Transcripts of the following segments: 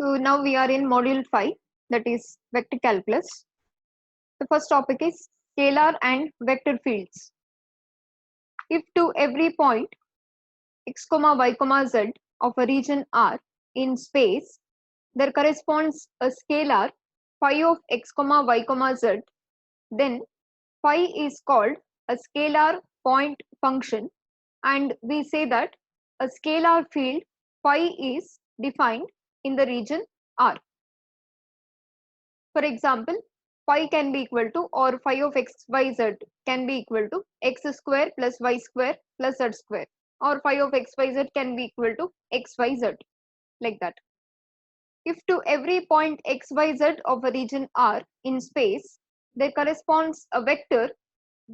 So now we are in module 5, that is vector calculus. The first topic is scalar and vector fields. If to every point x, y, z of a region R in space, there corresponds a scalar phi of x, y, z, then phi is called a scalar point function, and we say that a scalar field phi is defined in the region R. For example, phi can be equal to, or phi of x, y, z can be equal to x square plus y square plus z square, or phi of x, y, z can be equal to x, y, z, like that. If to every point x, y, z of a region R in space, there corresponds a vector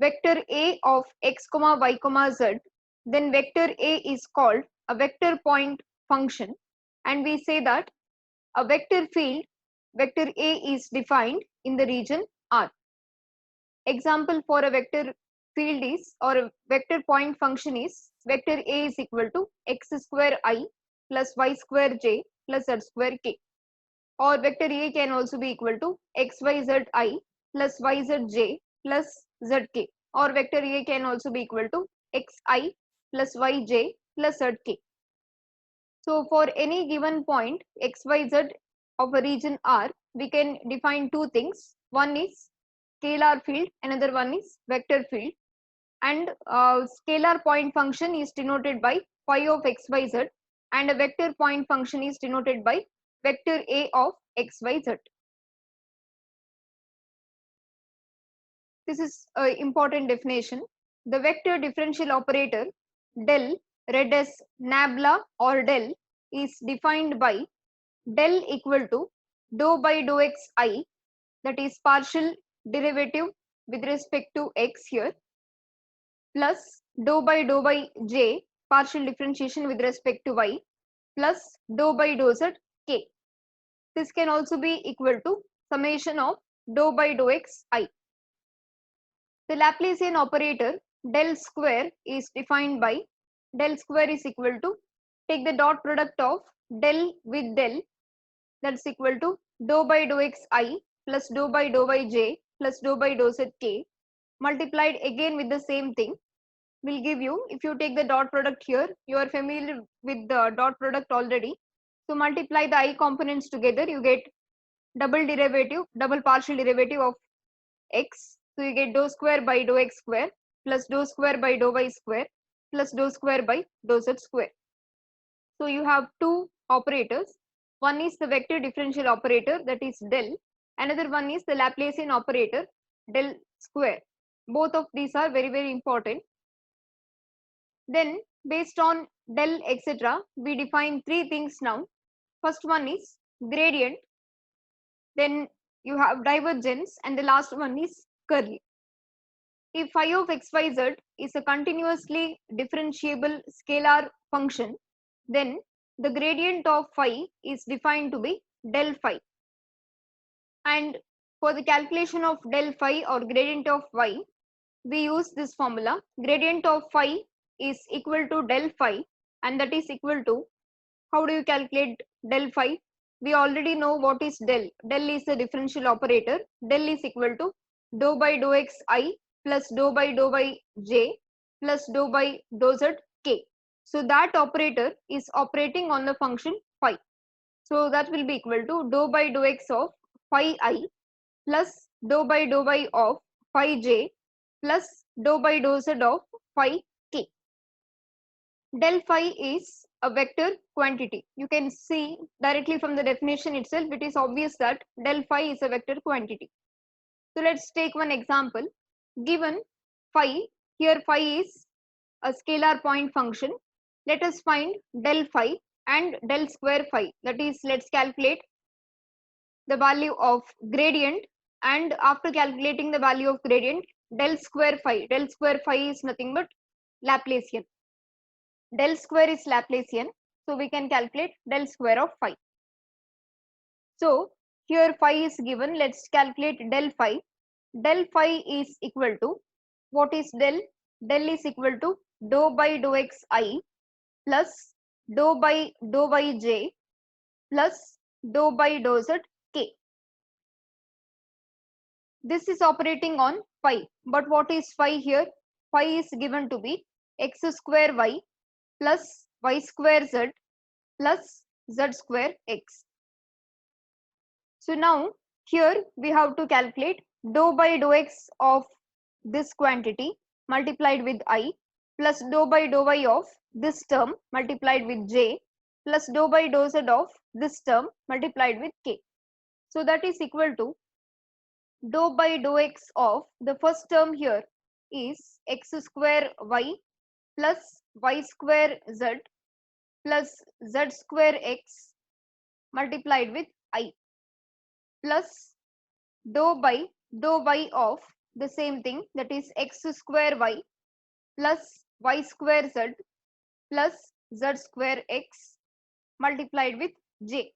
A of x, y, z, then vector A is called a vector point function, and we say that a vector field vector A is defined in the region R. Example for a vector field is, or a vector point function is, vector A is equal to x square I plus y square j plus z square k, or vector A can also be equal to xyz I plus yz j plus zk, or vector A can also be equal to xi plus yj plus zk. So for any given point xyz of a region R, we can define two things. One is scalar field, another one is vector field, and scalar point function is denoted by phi of xyz, and a vector point function is denoted by vector A of xyz. This is an important definition. The vector differential operator del, read as nabla or del, is defined by del equal to dou by dou xi, that is partial derivative with respect to x here, plus dou by j, partial differentiation with respect to y, plus dou by dou z k. This can also be equal to summation of dou by dou xi. The Laplacian operator del square is defined by del square is equal to, take the dot product of del with del, that's equal to dou by dou xi plus dou by yj plus dou by dou zk, multiplied again with the same thing, will give you, if you take the dot product here, you are familiar with the dot product already. So multiply the I components together, you get double partial derivative of x. So you get dou square by dou x square plus dou square by dou y square plus dou square by dou z square. So you have two operators. One is the vector differential operator, that is del. Another one is the Laplacian operator del square. Both of these are very important. Then based on del etc., we define three things now. First one is gradient, then you have divergence, and the last one is curly. If phi of xyz is a continuously differentiable scalar function, then the gradient of phi is defined to be del phi. And for the calculation of del phi or gradient of y, we use this formula. Gradient of phi is equal to del phi, and that is equal to, how do you calculate del phi? We already know what is del. Del is a differential operator. Del is equal to dou by dou xi plus dou by dou yj plus dou by dou z k. So that operator is operating on the function phi. So that will be equal to dou by dou x of phi I plus dou by dou y of phi j plus dou by dou z of phi k. Del phi is a vector quantity. You can see directly from the definition itself, it is obvious that del phi is a vector quantity. So let's take one example. Given phi, here phi is a scalar point function. Let us find del phi and del square phi. That is, let's calculate the value of gradient, and after calculating the value of gradient, del square phi. Del square phi is nothing but Laplacian. Del square is Laplacian, so we can calculate del square of phi. So here phi is given, let's calculate del phi. Del phi is equal to, what is del? Del is equal to dou by dou xi plus dou by dou yj plus dou by dou z k. This is operating on phi. But what is phi here? Phi is given to be x square y plus y square z plus z square x. So now here we have to calculate dou by dou x of this quantity multiplied with I plus dou by dou y of this term multiplied with j plus dou by dou z of this term multiplied with k. So that is equal to dou by dou x of the first term here is x square y plus y square z plus z square x multiplied with I plus dou by dou y of the same thing, that is x square y plus y square z plus z square x multiplied with j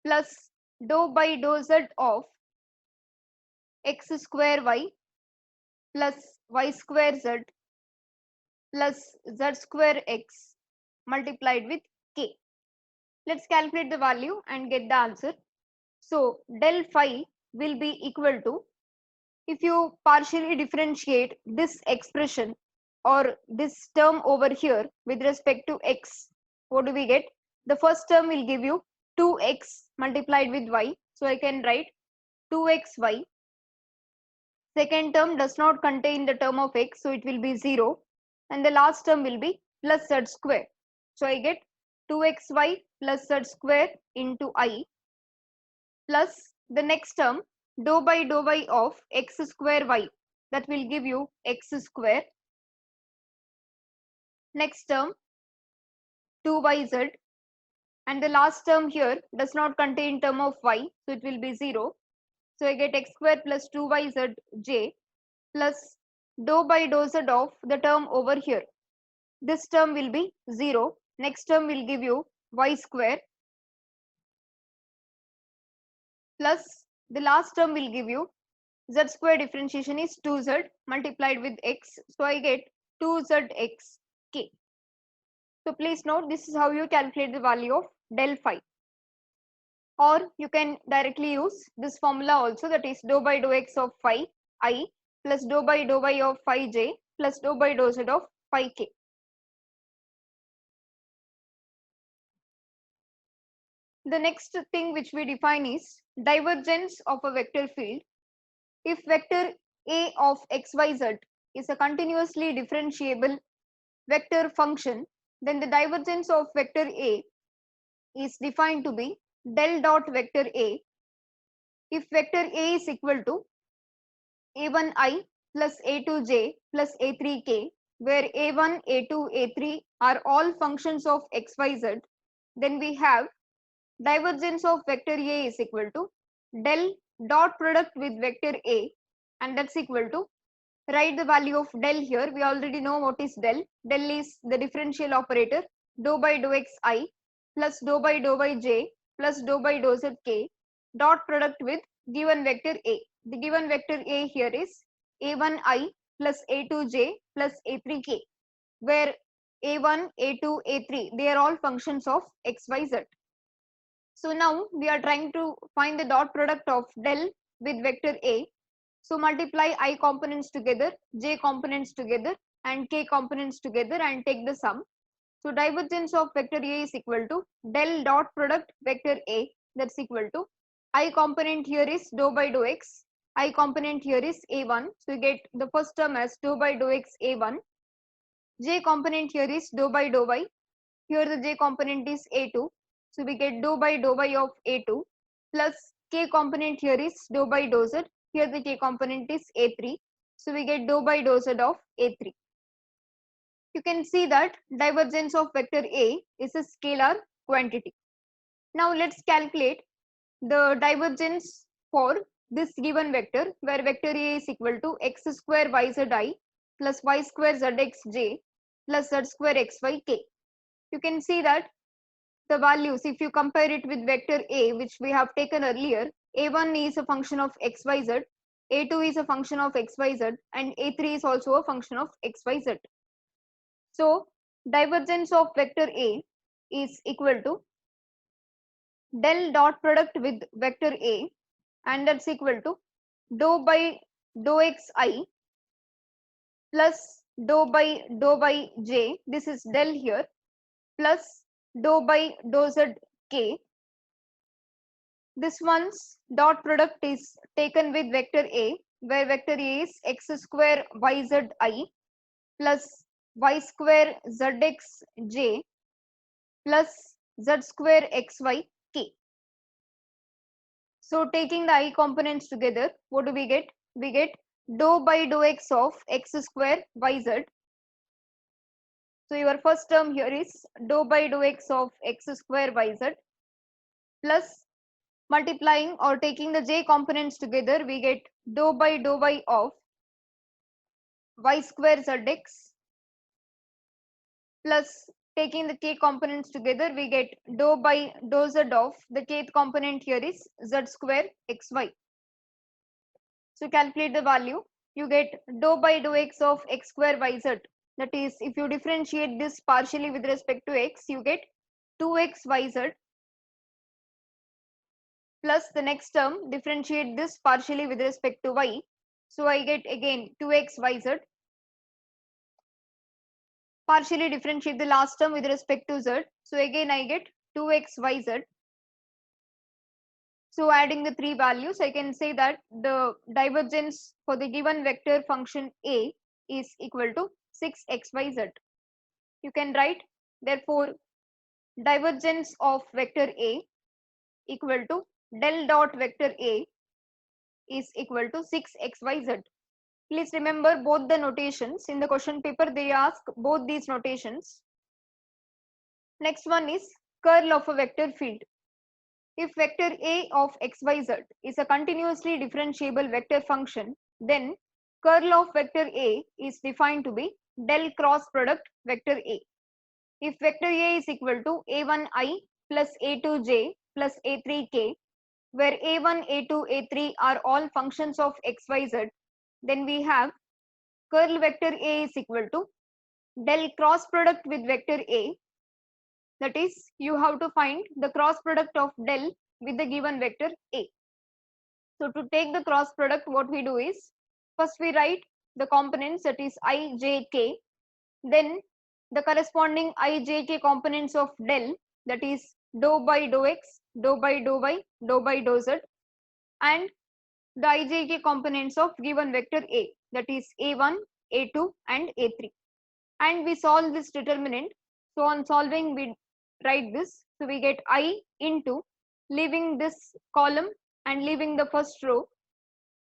plus dou by dou z of x square y plus y square z plus z square x multiplied with k. Let's calculate the value and get the answer. So del phi will be equal to, if you partially differentiate this expression or this term over here with respect to x, what do we get? The first term will give you 2x multiplied with y. So I can write 2xy. Second term does not contain the term of x, so it will be 0. And the last term will be plus z square. So I get 2xy plus z square into I plus the next term dou by dou y of x square y, that will give you x square. Next term 2yz, and the last term here does not contain term of y, so it will be 0. So I get x square plus 2yzj plus dou by dou z of the term over here. This term will be 0. Next term will give you y square plus the last term will give you z square differentiation is 2z multiplied with x. So I get 2zx k. So please note, this is how you calculate the value of del phi. Or you can directly use this formula also, that is dou by dou x of phi I plus dou by dou y of phi j plus dou by dou z of phi k. The next thing which we define is divergence of a vector field. If vector A of xyz is a continuously differentiable vector function, then the divergence of vector A is defined to be del dot vector A if vector A is equal to a1i plus a2j plus a3k, where a1, a2, a3 are all functions of xyz, then we have divergence of vector A is equal to del dot product with vector A, and that's equal to, write the value of del here. We already know what is del. Del is the differential operator dou by dou xi plus dou by dou yj plus dou by dou zk dot product with given vector A. The given vector A here is a1i plus a2j plus a3k, where a1, a2, a3, they are all functions of xyz. So now we are trying to find the dot product of del with vector A. So multiply I components together, j components together and k components together and take the sum. So divergence of vector A is equal to del dot product vector A, that's equal to I component here is dou by dou x, I component here is a1. So you get the first term as dou by dou x a1, j component here is dou by dou y, here the j component is a2. So we get dou by dou y of a2 plus k component here is dou by dou z, here the k component is a3. So we get dou by dou z of a3. You can see that divergence of vector A is a scalar quantity. Now let's calculate the divergence for this given vector, where vector A is equal to x square yzi plus y square zxj plus z square xyk. You can see that the values, if you compare it with vector A, which we have taken earlier, a1 is a function of xyz, a2 is a function of xyz, and a3 is also a function of xyz. So divergence of vector A is equal to del dot product with vector A, and that's equal to dou by dou xi plus dou by j, this is del here, plus dou by dou z k. This one's dot product is taken with vector A, where vector A is x square yzi plus y square zxj plus z square xy k. So taking the I components together, what do we get? We get dou by dou x of x square yz. So your first term here is dou by dou x of x square yz plus multiplying or taking the j components together, we get dou by dou y of y square zx plus taking the k components together, we get dou by dou z of the kth component here is z square xy. So calculate the value, you get dou by dou x of x square yz. That is, if you differentiate this partially with respect to x, you get 2x yz plus the next term, differentiate this partially with respect to y. So I get again 2x yz. Partially differentiate the last term with respect to z. So again I get 2x yz. So adding the three values, I can say that the divergence for the given vector function A is equal to 6xyz. You can write, therefore, divergence of vector A equal to del dot vector A is equal to 6xyz. Please remember both the notations. In the question paper, they ask both these notations. Next one is curl of a vector field. If vector A of xyz is a continuously differentiable vector function, then curl of vector A is defined to be del cross product vector A. If vector A is equal to a1i plus a2j plus a3k, where a1, a2, a3 are all functions of xyz, then we have curl vector A is equal to del cross product with vector A. That is, you have to find the cross product of del with the given vector A. So to take the cross product, what we do is, first we write the components, that is I, j, k, then the corresponding I, j, k components of del, that is dou by dou x, dou by dou y, dou by dou z, and the I, j, k components of given vector A, that is a1, a2 and a3. And we solve this determinant. So on solving, we write this. So we get I into leaving this column and leaving the first row,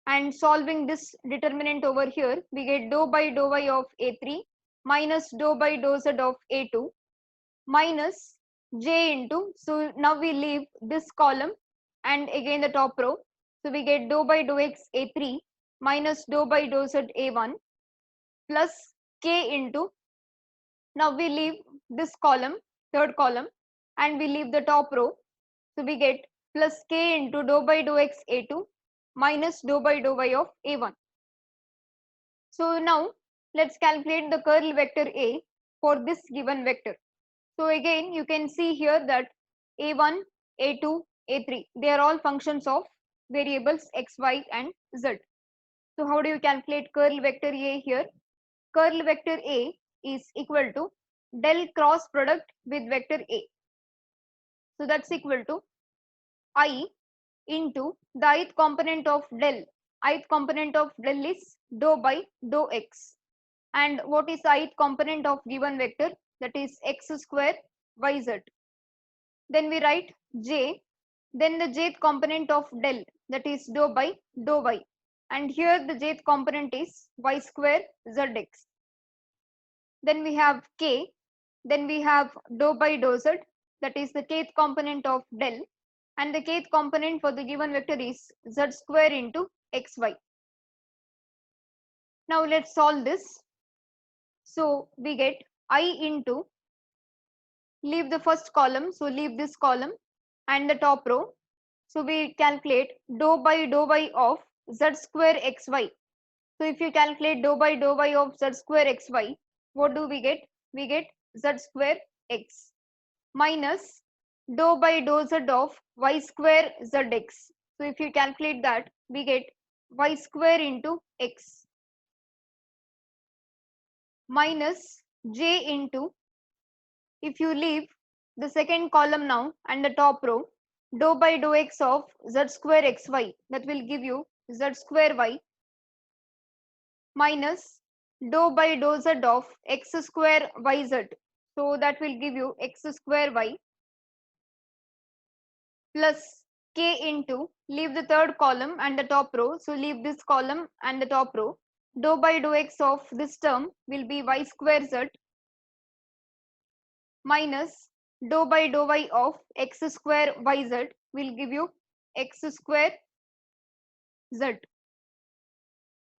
and solving this determinant over here, we get dou by dou y of a3 minus dou by dou z of a2 minus j into, so now we leave this column and again the top row. So we get dou by dou x a3 minus dou by dou z a1 plus k into, now we leave this column, third column, and we leave the top row. So we get plus k into dou by dou x a2 minus dou by dou y of a1. So now let's calculate the curl vector A for this given vector. So again you can see here that a1, a2, a3, they are all functions of variables x, y and z. So how do you calculate curl vector A here? Curl vector A is equal to del cross product with vector A. So that's equal to I into the ith component of del. Ith component of del is dou by dou x. And what is the ith component of given vector? That is x square yz. Then we write j, then the jth component of del, that is dou by dou y. And here the jth component is y square zx. Then we have k, then we have dou by dou z, that is the kth component of del, and the kth component for the given vector is z square into xy. Now let's solve this. So we get I into, leave the first column, so leave this column and the top row. So we calculate dou by dou y of z square xy. So if you calculate dou by dou y of z square xy, what do we get? We get z square x minus dou by dou z of y square zx. So if you calculate that, we get y square into x minus j into, if you leave the second column now and the top row, dou by dou x of z square xy, that will give you z square y minus dou by dou z of x square yz. So that will give you x square y plus k into, leave the third column and the top row. So leave this column and the top row. Dou by dou x of this term will be y square z minus dou by dou y of x square yz will give you x square z.